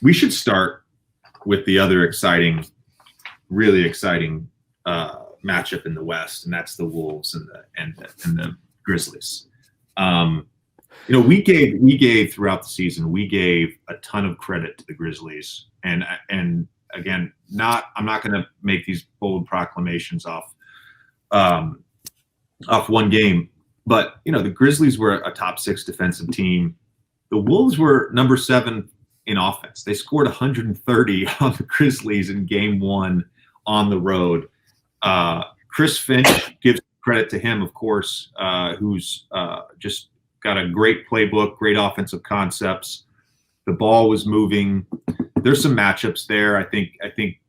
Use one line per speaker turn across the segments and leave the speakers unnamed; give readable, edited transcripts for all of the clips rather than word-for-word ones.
We should start with the other really exciting matchup in the West, and that's the Wolves and the Grizzlies. We gave throughout the season, we gave a ton of credit to the Grizzlies, and again, I'm not going to make these bold proclamations off one game, but the Grizzlies were a top 6 defensive team. The Wolves were number 7 in offense. They scored 130 on the Grizzlies in game 1 on the road. Chris Finch, gives credit to him, of course, who's just got a great playbook, great offensive concepts. The ball was moving. There's some matchups there. I think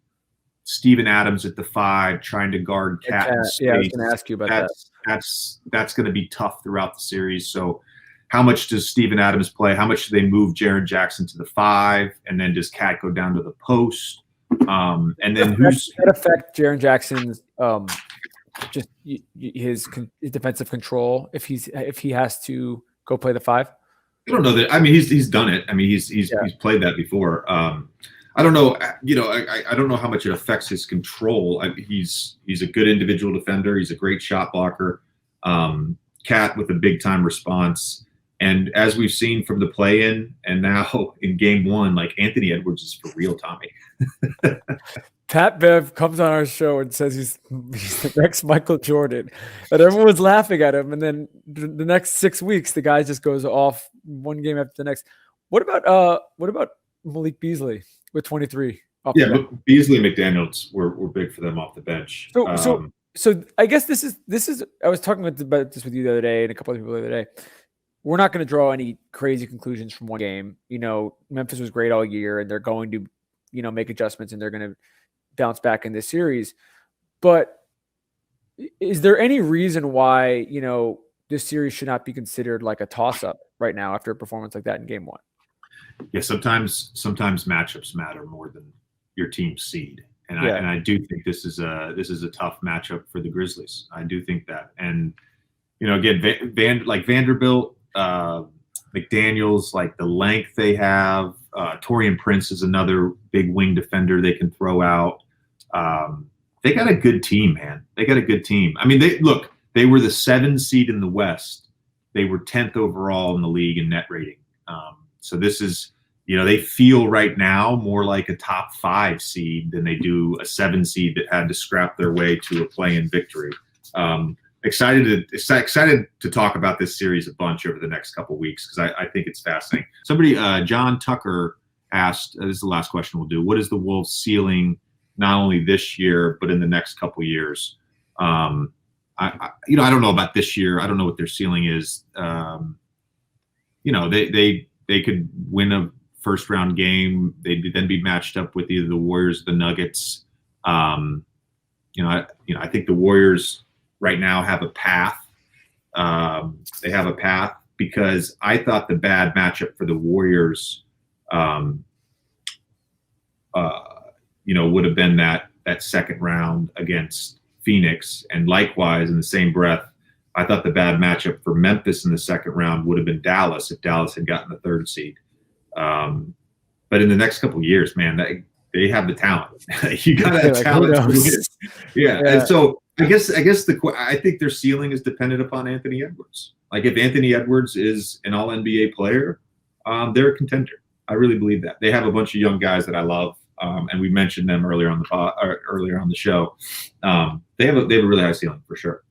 Steven Adams at the 5 trying to guard Cat in space.
Yeah, I was going to ask you about that.
That's going to be tough throughout the series. So how much does Steven Adams play? How much do they move Jaren Jackson to the 5? And then does Cat go down to the post? And then
does that affect Jaren Jackson's just his defensive control if he has to go play the 5?
I don't know that. I mean, he's done it. I mean, he's played that before. I don't know. I don't know how much it affects his control. He's a good individual defender. He's a great shot blocker. Cat with a big time response. And as we've seen from the play-in and now in game 1, like Anthony Edwards is for real, Tommy.
Pat Bev comes on our show and says he's the next Michael Jordan, and everyone's laughing at him. And then the next 6 weeks, the guy just goes off one game after the next. What about Malik Beasley with 23?
But Beasley and McDaniels were big for them off the bench.
So I guess this is. I was talking about this with you the other day and a couple of people the other day. We're not going to draw any crazy conclusions from one game. Memphis was great all year, and they're going to, make adjustments, and they're going to bounce back in this series. But is there any reason why, this series should not be considered like a toss-up right now after a performance like that in game 1?
Yeah, sometimes matchups matter more than your team's seed. And I do think this is a tough matchup for the Grizzlies. I do think that. And, again, Vanderbilt, McDaniels, like the length they have. Taurean Prince is another big wing defender they can throw out. They got a good team, man. They got a good team. I mean, they were the 7 seed in the West. They were 10th overall in the league in net rating. So this is, they feel right now more like a top 5 seed than they do a 7 seed that had to scrap their way to a play-in victory. Excited to talk about this series a bunch over the next couple of weeks because I think it's fascinating. Somebody, John Tucker, asked, this is the last question we'll do, what is the Wolves' ceiling not only this year but in the next couple of years? I don't know about this year. I don't know what their ceiling is. They could win a first-round game. They'd then be matched up with either the Warriors or the Nuggets. I think the Warriors right now have a path. They have a path because I thought the bad matchup for the Warriors, would have been that second round against Phoenix. And likewise, in the same breath, I thought the bad matchup for Memphis in the second round would have been Dallas if Dallas had gotten the 3rd seed. But in the next couple of years, man, they have the talent. You got that talent. Yeah. And so I think their ceiling is dependent upon Anthony Edwards. Like if Anthony Edwards is an all-NBA player, they're a contender. I really believe that. They have a bunch of young guys that I love, and we mentioned them earlier on the show. They have a really high ceiling for sure.